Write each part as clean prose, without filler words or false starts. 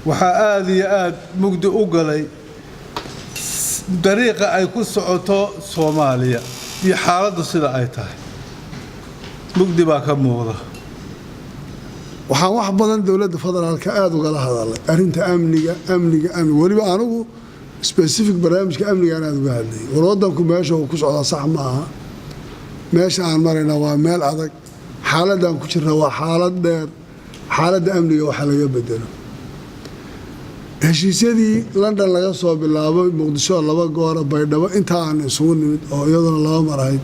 waxaa aad iyo aad mugdi u galay dariiqa ay ku socoto Soomaaliya iyo xaaladdu sida ay tahay mugdi baa ka muuqda waxaan wax badan dawladda federaalka aad uga hadalay arinta amniga waliba anigu specific barnaamijka amniga aad uga hadlay wadanku meesha uu ku socdo sax ma aha meesha aan marayna waa meel adag xaaladdan ku jirna waa xaalad dheer xaaladda amniga waxa laga bedelo heshiisyadii London laga soo bilaabo Muqdisho laba goor baydhabo inta aan isugu nimid oo iyaduna laba marayd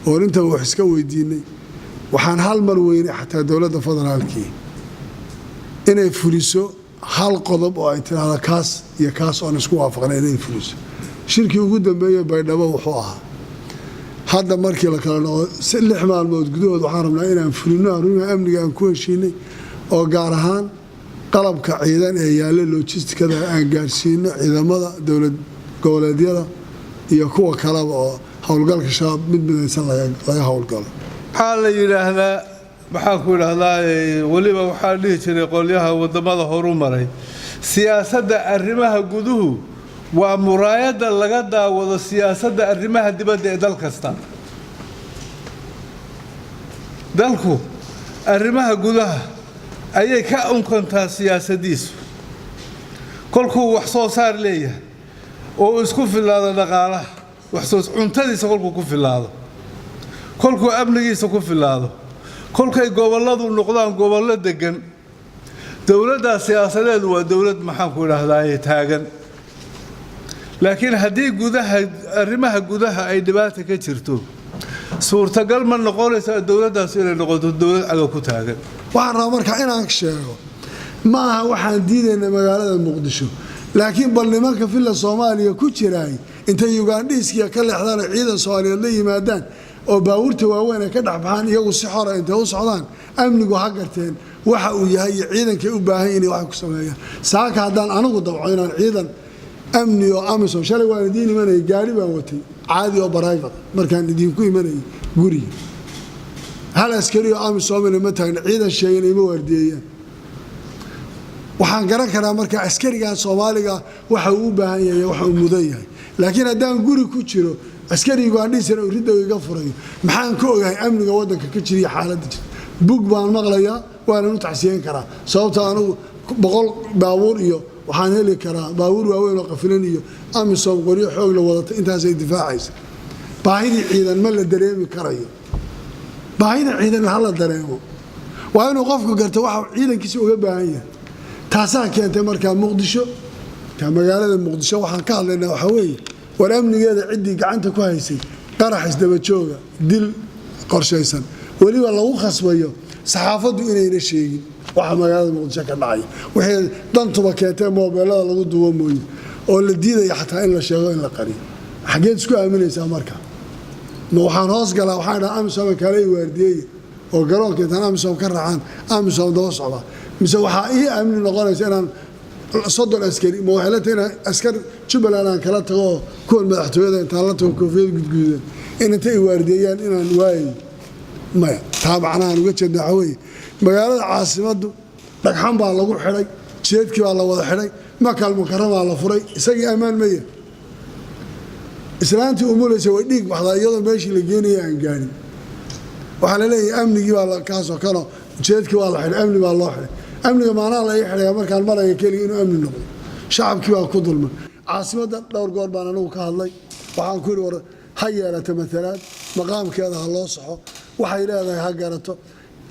oo inta wax iska weydiinay waxaan hal mar weynay xataa dawladda federaalkii inay fuliso hal qodob oo ay tiraahdo kaas iyo kaas oo isku waafaqnay inay fuliso shirkii ugu dambeeyay baydhabo wuxuu ahaa hadda markii la kala noqdo 6 maalmood gudahood waxaan rabnaa inaan fulino arrimaha amniga aan ku heshiinay oo gaar ahaan qalabka ciidan ee yaala logistikada aan gaarsiino ciidamada dawlad goboleedyada iyo kuwa kale oo hawlgalka shabaab mid midaysan laga hawlgalo waxaa la yiraahdaa maxaa ku yiraahdaa waliba waxaa dhihi jiray qolyaha wadamada horu maray siyaasadda arrimaha guduhu waa muraayada laga daawado siyaasadda arrimaha dibadda ee dal kasta dalku arrimaha gudaha ayay ka unkantaa siyaasadiisu kolkuu wax soo saar leeyahay oo isku filaado dhaqaalaha wax soo cuntadiisa kolkuu ku filaado kolkuu amnigiisa ku filaado kolkay goboladu noqdaan gobollo degan dawladda siyaasadeedu waa dawlad maxaan ku yiraahdaa taagan laakiin haddii gudaha arrimaha gudaha ay dhibaato ka jirto suurtagal ma noqonaysa dawladdaas inay noqoto dawlad caga ku taagan waxaan rabaa markaa inaan sheego ma aha waxaan diidaynaa magaalada Muqdisho laakiin bal nimanka filla Soomaaliya ku jiray inta Ugandhiiska ka leexdaan ciidan Soomaaliyeed la yimaadaan oo baawurta waaweyn ka dhaxbaxaan iyagu si xor ah inta u socdaan amnigu ha garteen waxa uu yahay ciidanka u baahan inay wax ku sameeyaan saaka hadaan anigu dabco inaan ciidan amni oo amisom shalay waan idin imanay gaari baan watay caadi oo private markaan idin ku imanay guriga hal askari oo amisom ma taagna ciidan sheegay ima wardiyeeyaan waxaan garan karaa marka askariga Soomaaliga waxa uu u baahan yahay waxa uu mudan yahay laakiin hadaan guri ku jiro askariga aan dhisana u ridayga furay maxaan ka ogahay amniga wadanka ka jira xaaladda bug baan maqlayaa waan u tacsiin karaa sababtoo aanu 100 baawur iyo waxaan heli karaa baawur waaweyn oo qafilan iyo amisom qoriyo xoog la wadata intaas ay difaacaysa baahida ciidan ma la dareemi karayo baahida ciidan hal la dareemo waa inuu qofku garto waxa ciidankiisa uga baahan yahay taasaa keentay markaa Muqdisho ka magaalada Muqdisho waxaan ka hadlaynaa waxa weeye war amnigeeda cidii gacanta ku haysay qarax isdaba jooga dil qorshaysan waliba lagu khasbayo saxaafadu inayna sheegin waxa magaalada Muqdisho ka dhacay wixii dantuba keentay moobilada lagu duubo mooy oo la diiday xataa in la sheego in la qariyo xageed isku aaminaysaa markaa ma waxaan hoos galaa waxaan dhahay amisom kale i waardiyay oo garoonka intaan amisom ka raacaan amisom daba socda mise waxaa ii aamin noqonaysa inaan صدر عسكري موحلتنا عسكر جبلان أنا كلا تغو كل مدحتويدا إنت الله تغو كوفيد جديد إن أنت وارديان إن نواي ما طبعا أنا وجه دعوي مقالة عاصمة رقم بالله قول حري شيء كي بالله وضع حري ما كان مكرم على فري سجى أمان مية إسلامتي أمور يسوي ديك بحضا يلا ماشي لجيني عن جاني وحنا لي أمني جي بالله كاس وكانوا شيء كي بالله حري أمني بالله حري أمني معناه لا يحرق مركان مرة يكلي إنه أمن النقل شعب كيف كظلم عاصمة دور قربان أنا وكهالله وعن كل ور هيا لتمثلات مقام كذا الله صحه وحيلا هذا هجرته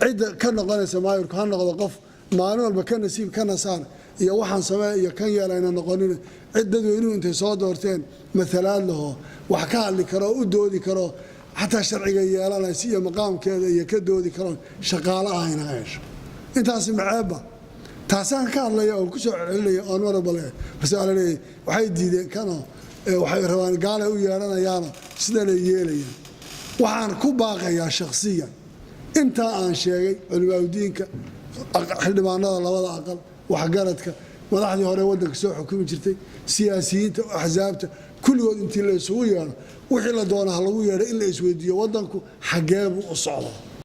عدة كنا قلنا سماير كنا قف معنا المكان نسيب كنا سان يا وحن سماء يا كان يلا نقولنا عدة إنه أنت صادرتين مثلات له وحكى اللي كرا ودودي كرا حتى شرعي يلا نسيه مقام كذا يكدودي كرا شغالة هنا عايش أنت اسمع عيبة تاسان كان لي أو كسر علي أنور بالله بس على لي واحد جديد كانوا واحد روان قالوا ويانا يانا سدنا يلي وعن كوباقة يا شخصيا أنت عن شيء الوالدينك حد ما نضل ولا أقل وحجرتك وضحني هراء ودك سوء حكومة جرتي سياسيين وأحزابته كل وقت أنت اللي سويا وحلا دونا هلويا إلا يسوي دي ودنكو حجاب وصعبة